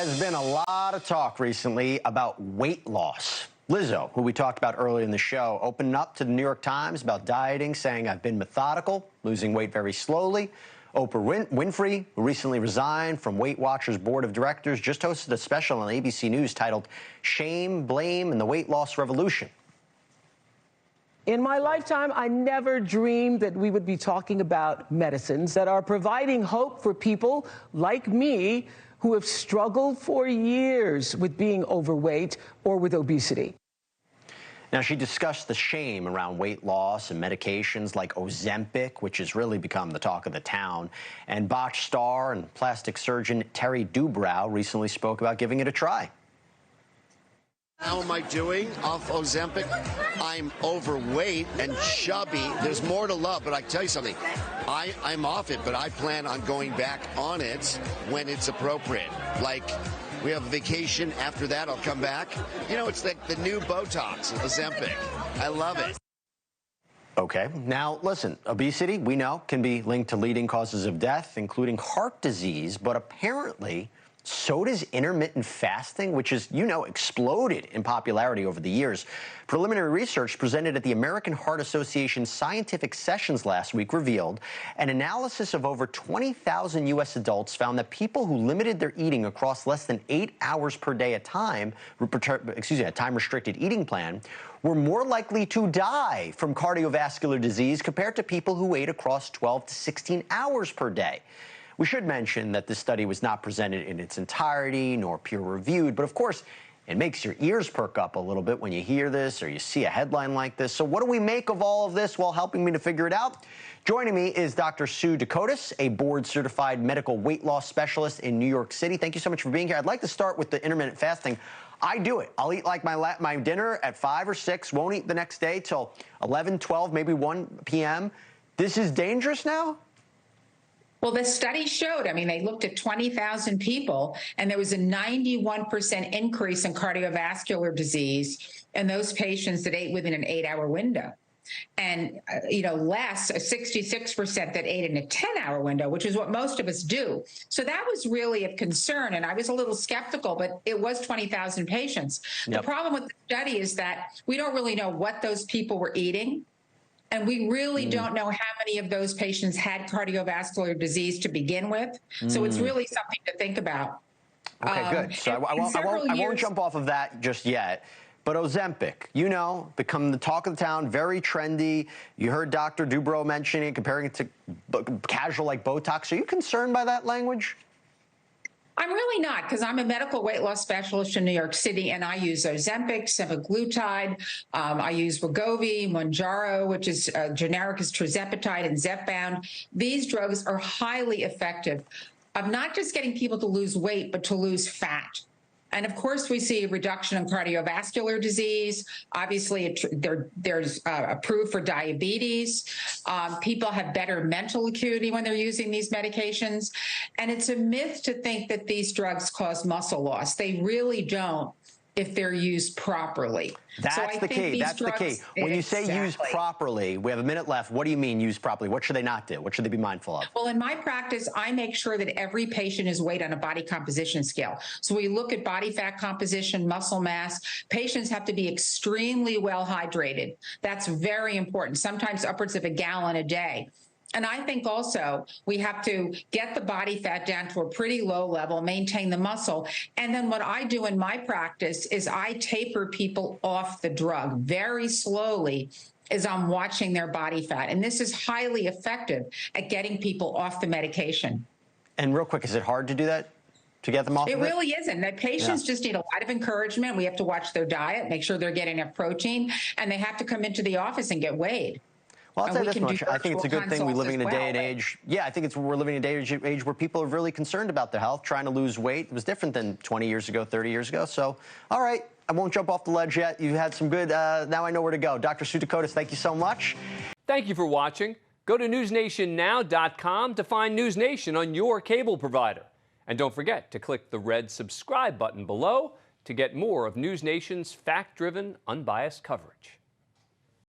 There's been a lot of talk recently about weight loss. Lizzo, who we talked about earlier in the show, opened up to the New York Times about dieting, saying, "I've been methodical, losing weight very slowly." Oprah Winfrey, who recently resigned from Weight Watchers board of directors, just hosted a special on ABC News titled "Shame, Blame, and the Weight Loss Revolution." In my lifetime, I never dreamed that we would be talking about medicines that are providing hope for people like me who have struggled for years with being overweight or with obesity. Now, she discussed the shame around weight loss and medications like Ozempic, which has really become the talk of the town. And botch star and plastic surgeon Terry Dubrow recently spoke about giving it a try. How am I doing off Ozempic? I'm overweight and chubby. There's more to love, but I can tell you something. I'm off it, but I plan on going back on it when it's appropriate. Like, we have a vacation. After that, I'll come back. You know, it's like the new Botox, Ozempic. I love it. Okay. Now, listen, obesity, we know, can be linked to leading causes of death, including heart disease, but apparently so does intermittent fasting, which is, exploded in popularity over the years. Preliminary research presented at the American Heart Association Scientific Sessions last week revealed an analysis of over 20,000 U.S. adults found that people who limited their eating across less than 8 hours per day a time-restricted eating plan were more likely to die from cardiovascular disease compared to people who ate across 12 to 16 hours per day. We should mention that this study was not presented in its entirety nor peer-reviewed, but of course, it makes your ears perk up a little bit when you hear this or you see a headline like this. So what do we make of all of this? Well, helping me to figure it out, joining me is Dr. Sue Decotis, a board-certified medical weight loss specialist in New York City. Thank you so much for being here. I'd like to start with the intermittent fasting. I do it. I'll eat like my dinner at 5 or 6, won't eat the next day till 11, 12, maybe 1 p.m. This is dangerous now? Well, the study showed, they looked at 20,000 people, and there was a 91% increase in cardiovascular disease in those patients that ate within an 8-hour window. And, less, 66% that ate in a 10-hour window, which is what most of us do. So that was really of concern, and I was a little skeptical, but it was 20,000 patients. Yep. The problem with the study is that we don't really know what those people were eating. And we really don't know how many of those patients had cardiovascular disease to begin with. So it's really something to think about. Okay, good. So I won't jump off of that just yet. But Ozempic, become the talk of the town, very trendy. You heard Dr. Dubrow mentioning it, comparing it to casual like Botox. Are you concerned by that language? I'm really not, because I'm a medical weight loss specialist in New York City, and I use Ozempic, semaglutide. I use Wegovy, Mounjaro, which is generic as tirzepatide, and Zepbound. These drugs are highly effective of not just getting people to lose weight, but to lose fat. And of course, we see a reduction in cardiovascular disease. Obviously, there's approved for diabetes. People have better mental acuity when they're using these medications. And it's a myth to think that these drugs cause muscle loss. They really don't if they're used properly. That's the key. That's the key. When you say used properly, we have a minute left. What do you mean used properly? What should they not do? What should they be mindful of? Well, in my practice, I make sure that every patient is weighed on a body composition scale. So we look at body fat composition, muscle mass. Patients have to be extremely well hydrated. That's very important, sometimes upwards of a gallon a day. And I think also we have to get the body fat down to a pretty low level, maintain the muscle. And then what I do in my practice is I taper people off the drug very slowly as I'm watching their body fat. And this is highly effective at getting people off the medication. And real quick, is it hard to do that? To get them off of it? It really isn't. The patients just need a lot of encouragement. We have to watch their diet, make sure they're getting enough protein, and they have to come into the office and get weighed. Well, I'll say this much. I think it's a good thing we're living in a day and age. Yeah, I think we're living in a day and age where people are really concerned about their health, trying to lose weight. It was different than 20 years ago, 30 years ago. So, all right, I won't jump off the ledge yet. You've had some good, now I know where to go. Dr. Sue Decotis, thank you so much. Thank you for watching. Go to NewsNationNow.com to find NewsNation on your cable provider. And don't forget to click the red subscribe button below to get more of NewsNation's fact-driven, unbiased coverage.